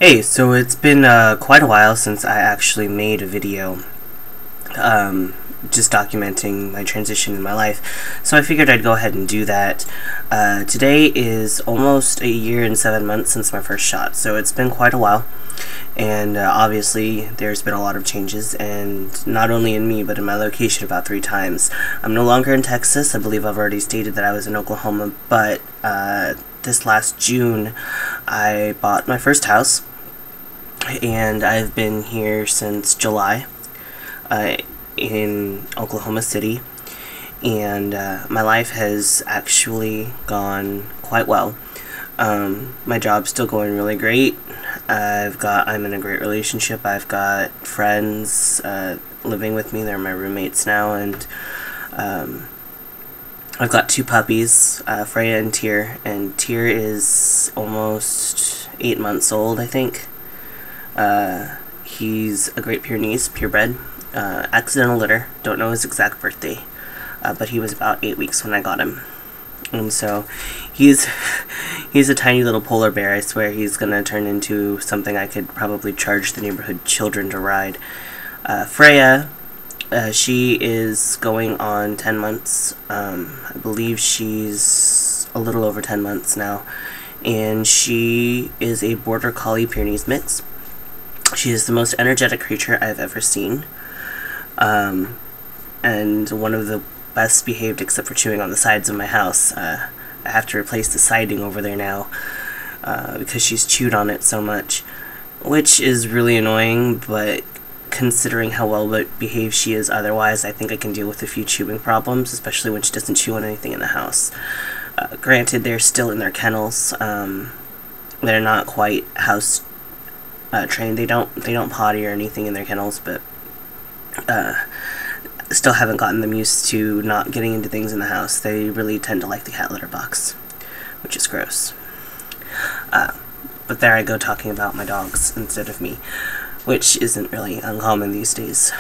Hey, so it's been quite a while since I actually made a video just documenting my transition in my life, so I figured I'd go ahead and do that. Today is almost a year and 7 months since my first shot, so it's been quite a while, and obviously there's been a lot of changes, and not only in me, but in my location about 3 times. I'm no longer in Texas. I believe I've already stated that I was in Oklahoma, but this last June I bought my first house, and I've been here since July in Oklahoma City, and my life has actually gone quite well. My job's still going really great. I'm in a great relationship. I've got friends living with me. They're my roommates now, and I've got 2 puppies, Freya and Tyr, is almost 8 months old, I think. He's a Great Pyrenees, purebred, accidental litter, don't know his exact birthday, but he was about 8 weeks when I got him. And so he's a tiny little polar bear. I swear he's gonna turn into something I could probably charge the neighborhood children to ride. Freya, she is going on 10 months. I believe she's a little over 10 months now, and she is a Border Collie Pyrenees mix. She is the most energetic creature I've ever seen, and one of the best behaved, except for chewing on the sides of my house. I have to replace the siding over there now because she's chewed on it so much, which is really annoying, but considering how well behaved she is otherwise, I think I can deal with a few chewing problems, especially when she doesn't chew on anything in the house. Granted, they're still in their kennels. They're not quite house trained. They don't potty or anything in their kennels, but still haven't gotten them used to not getting into things in the house. They really tend to like the cat litter box, which is gross. But there I go talking about my dogs instead of me, which isn't really uncommon these days.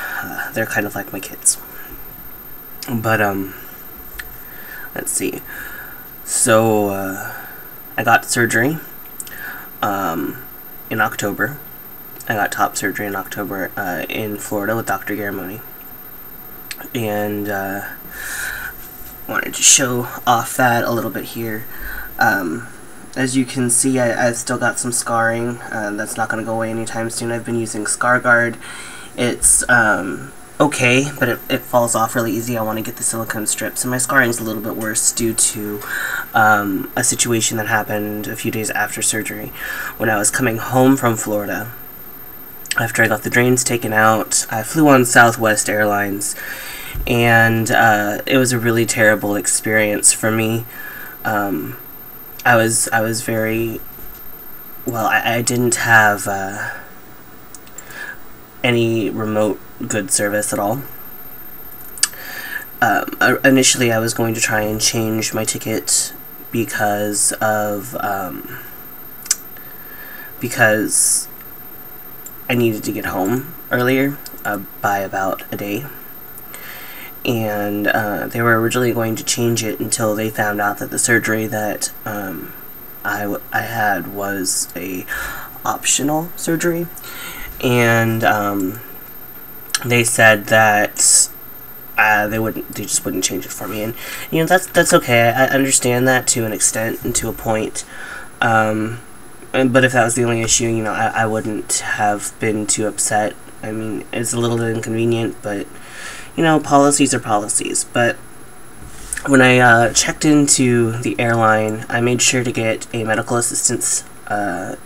They're kind of like my kids. But let's see. So I got surgery in October. I got top surgery in October in Florida with Dr. Garamoni, and wanted to show off that a little bit here. As you can see, I've still got some scarring. That's not going to go away anytime soon. I've been using ScarGuard. It's okay, but it falls off really easy. I want to get the silicone strips, and my scarring's a little bit worse due to a situation that happened a few days after surgery. When I was coming home from Florida, after I got the drains taken out, I flew on Southwest Airlines, and it was a really terrible experience for me. I was very, well, I didn't have any remote good service at all. Initially I was going to try and change my ticket because I needed to get home earlier by about a day, and they were originally going to change it until they found out that the surgery that I had was a optional surgery, and they said that they just wouldn't change it for me. And that's okay. I understand that to an extent and to a point. But if that was the only issue, I wouldn't have been too upset. I mean, it's a little inconvenient, but policies are policies. But when I checked into the airline, I made sure to get a medical assistance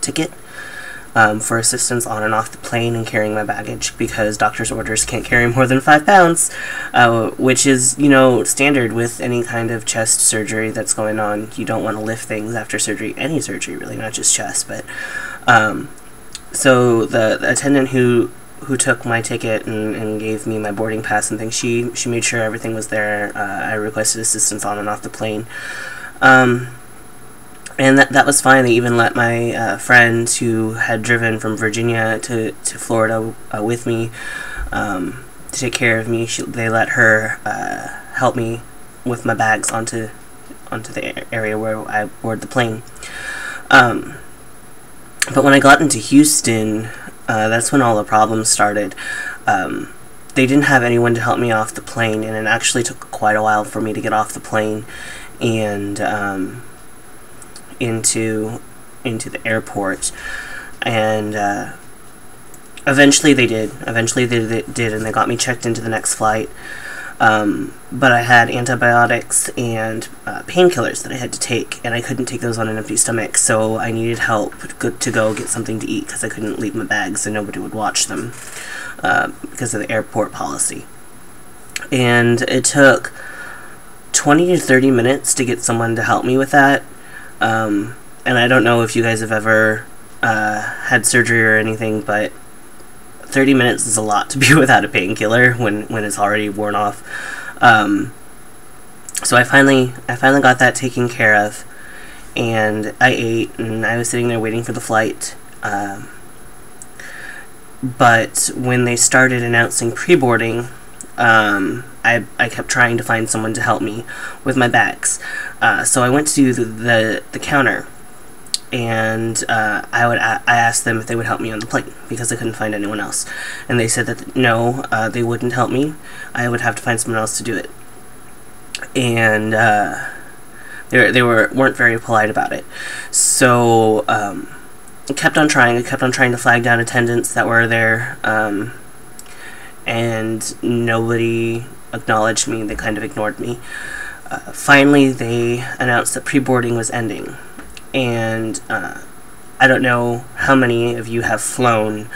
ticket for assistance on and off the plane and carrying my baggage, because doctor's orders can't carry more than 5 pounds, which is, standard with any kind of chest surgery that's going on. You don't want to lift things after surgery, any surgery really, not just chest. But so the attendant who took my ticket and gave me my boarding pass and things, she made sure everything was there. I requested assistance on and off the plane. And that was fine. They even let my friend who had driven from Virginia to Florida with me to take care of me. They let her help me with my bags onto the area where I board the plane. But when I got into Houston, that's when all the problems started. They didn't have anyone to help me off the plane, and it actually took quite a while for me to get off the plane and into the airport. And eventually they did. Eventually they did, and they got me checked into the next flight. But I had antibiotics and painkillers that I had to take, and I couldn't take those on an empty stomach, so I needed help to go get something to eat because I couldn't leave my bags and nobody would watch them because of the airport policy. And it took 20 to 30 minutes to get someone to help me with that. And I don't know if you guys have ever had surgery or anything, but 30 minutes is a lot to be without a painkiller when it's already worn off. So I finally got that taken care of, and I ate, and I was sitting there waiting for the flight. But when they started announcing pre-boarding, I kept trying to find someone to help me with my bags. So I went to the counter, and I asked them if they would help me on the plane because I couldn't find anyone else, and they said that no, they wouldn't help me. I would have to find someone else to do it, and they weren't very polite about it. So I kept on trying. I kept on trying to flag down attendants that were there, and nobody acknowledged me. They kind of ignored me. Finally, they announced that pre-boarding was ending. And I don't know how many of you have flown,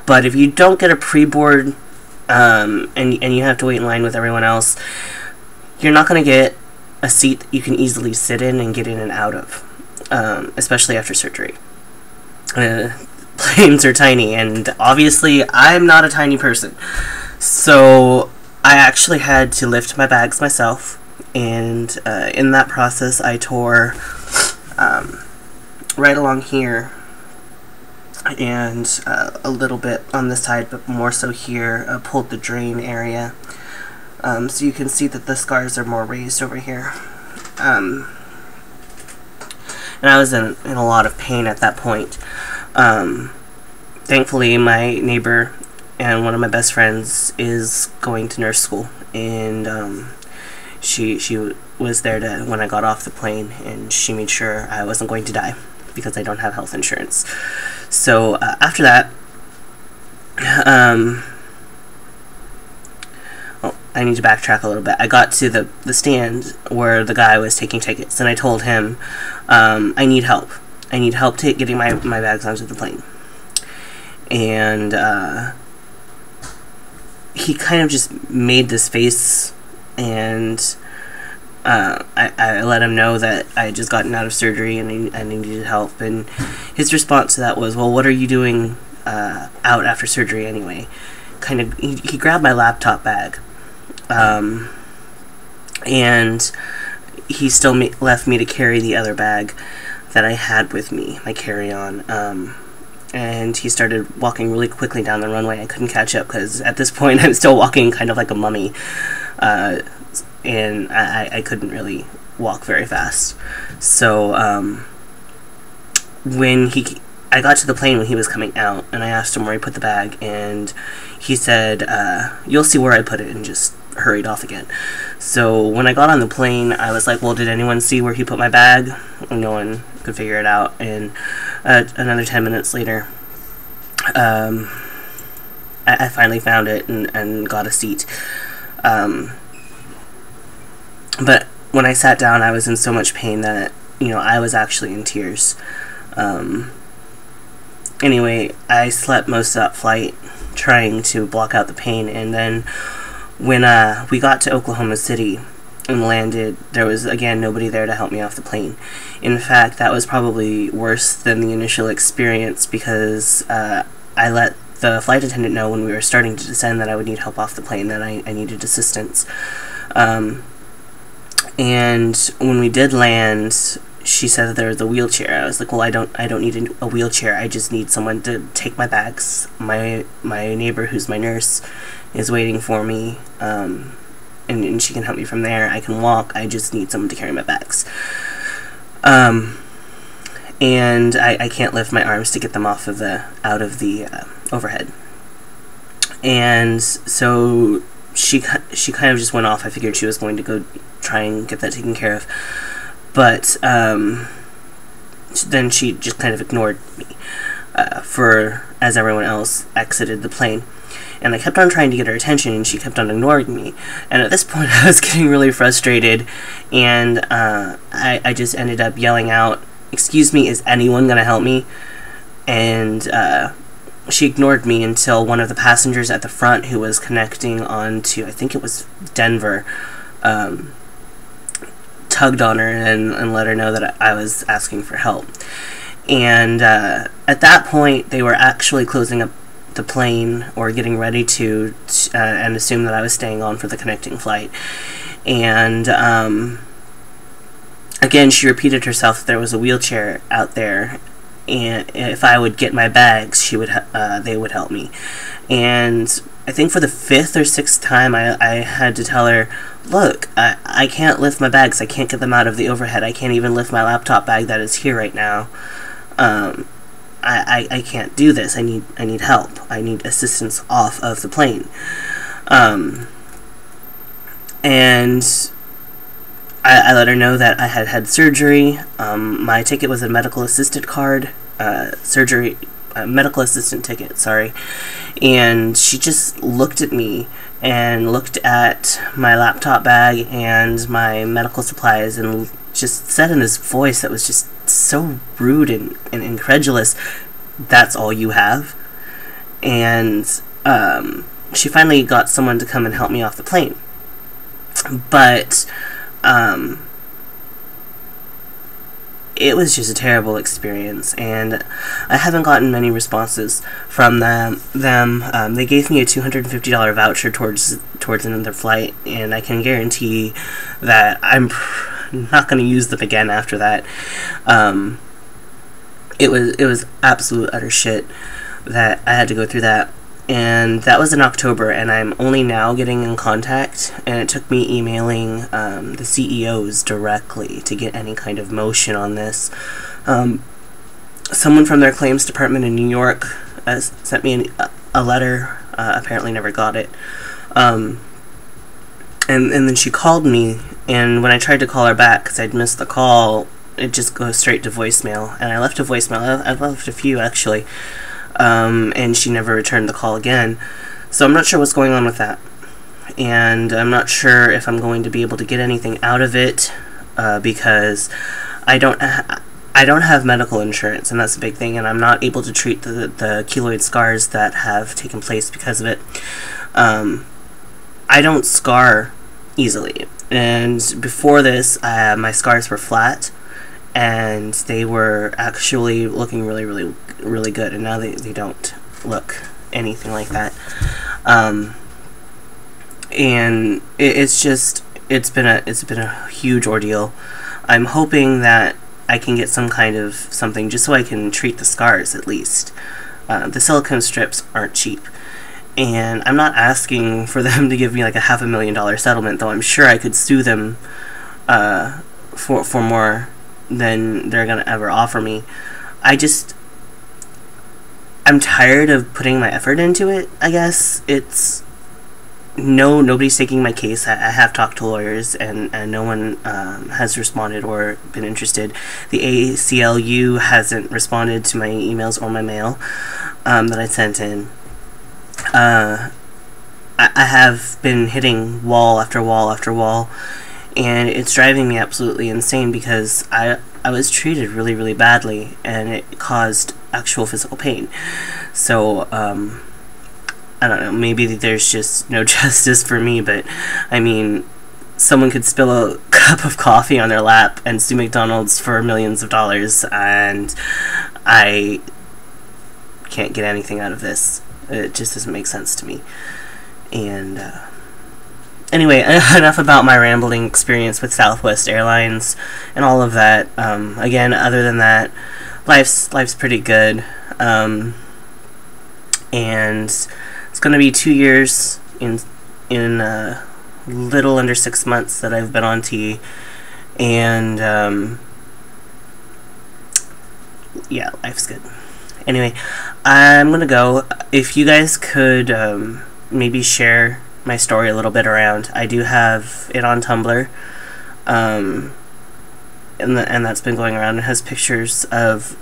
but if you don't get a pre-board and you have to wait in line with everyone else, you're not going to get a seat that you can easily sit in and get in and out of, especially after surgery. Planes are tiny, and obviously I'm not a tiny person, so I actually had to lift my bags myself, and in that process I tore right along here, and a little bit on this side, but more so here, pulled the drain area. So you can see that the scars are more raised over here. And I was in a lot of pain at that point. Thankfully, my neighbor and one of my best friends is going to nurse school, and she was there when I got off the plane, and she made sure I wasn't going to die because I don't have health insurance. So after that, I need to backtrack a little bit. I got to the stand where the guy was taking tickets, and I told him I need help. I need help getting my bags onto the plane. And he kind of just made this face, and I let him know that I had just gotten out of surgery and I needed help. And his response to that was, well, what are you doing out after surgery anyway? Kind of, he grabbed my laptop bag, and he still left me to carry the other bag that I had with me, my carry-on, and he started walking really quickly down the runway. I couldn't catch up because at this point I'm still walking kind of like a mummy, and I couldn't really walk very fast. So when I got to the plane when he was coming out, and I asked him where he put the bag, and he said, you'll see where I put it, and just hurried off again. So when I got on the plane, I was like, well, did anyone see where he put my bag? And no one could figure it out. And another 10 minutes later, I finally found it and got a seat. But when I sat down, I was in so much pain that, I was actually in tears. Anyway, I slept most of that flight trying to block out the pain, and then when we got to Oklahoma City and landed, there was, again, nobody there to help me off the plane. In fact, that was probably worse than the initial experience because I let the flight attendant know when we were starting to descend that I would need help off the plane, that I needed assistance. And when we did land, she said that there was a wheelchair. I was like, well, I don't need a wheelchair. I just need someone to take my bags. My neighbor, who's my nurse, is waiting for me, and she can help me from there. I can walk. I just need someone to carry my bags. and I can't lift my arms to get them out of the overhead. And so she kind of just went off. I figured she was going to go try and get that taken care of, but then she just kind of ignored me as everyone else exited the plane. And I kept on trying to get her attention, and she kept on ignoring me. And at this point, I was getting really frustrated, and I just ended up yelling out, "Excuse me, is anyone going to help me?" And she ignored me until one of the passengers at the front, who was connecting on to, I think it was Denver, tugged on her and let her know that I was asking for help. And at that point, they were actually closing up the plane, or getting ready to and assumed that I was staying on for the connecting flight. And again, she repeated herself that there was a wheelchair out there, and if I would get my bags, they would help me. And I think for the 5th or 6th time, I had to tell her, "Look, I can't lift my bags. I can't get them out of the overhead. I can't even lift my laptop bag that is here right now. I can't do this. I need help. I need assistance off of the plane." And I let her know that I had had surgery. My ticket was a medical assistant card, medical assistant ticket, sorry. And she just looked at me and looked at my laptop bag and my medical supplies, and just said in this voice that was just so rude and incredulous, "That's all you have?" And she finally got someone to come and help me off the plane. But it was just a terrible experience, and I haven't gotten many responses from them. They gave me a $250 voucher towards another flight, and I can guarantee that I'm not going to use them again after that. It was absolute utter shit that I had to go through that. And that was in October, and I'm only now getting in contact, and it took me emailing the CEOs directly to get any kind of motion on this. Someone from their claims department in New York sent me a letter, apparently never got it. And then she called me, and when I tried to call her back, because I'd missed the call, it just goes straight to voicemail. And I left a voicemail. I've left a few, actually. And she never returned the call again. So I'm not sure what's going on with that. And I'm not sure if I'm going to be able to get anything out of it, because I don't have medical insurance, and that's a big thing, and I'm not able to treat the keloid scars that have taken place because of it. I don't scar easily, and before this, my scars were flat, and they were actually looking really, really, really good, and now they don't look anything like that. And it's been a huge ordeal. I'm hoping that I can get some kind of something just so I can treat the scars at least. The silicone strips aren't cheap, and I'm not asking for them to give me like a $500,000 settlement, though I'm sure I could sue them for more than they're gonna ever offer me. I'm tired of putting my effort into it, I guess. Nobody's taking my case. I have talked to lawyers, and no one has responded or been interested. The ACLU hasn't responded to my emails or my mail that I sent in. I have been hitting wall after wall after wall, and it's driving me absolutely insane, because I was treated really, really badly, and it caused actual physical pain. So, I don't know, maybe there's just no justice for me, but, I mean, someone could spill a cup of coffee on their lap and sue McDonald's for millions of dollars, and I can't get anything out of this. It just doesn't make sense to me. And, anyway, enough about my rambling experience with Southwest Airlines and all of that. Again, other than that, life's pretty good. And it's going to be 2 years in little under 6 months that I've been on T. And yeah, life's good. Anyway, I'm gonna go. If you guys could maybe share my story a little bit around. I do have it on Tumblr, and that's been going around. It has pictures of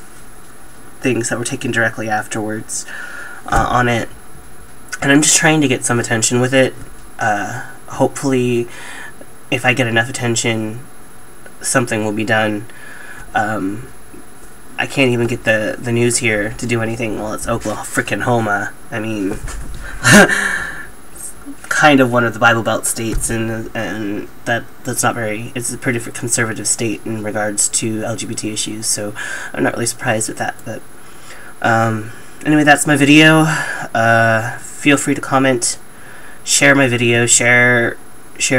things that were taken directly afterwards on it, and I'm just trying to get some attention with it. Hopefully, if I get enough attention, something will be done. I can't even get the news here to do anything. Well, it's Oklahoma. I mean, kind of one of the Bible Belt states, and that's not very. It's a pretty conservative state in regards to LGBT issues. So I'm not really surprised with that. But anyway, that's my video. Feel free to comment, share my video, share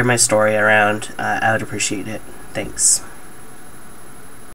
my story around. I would appreciate it. Thanks.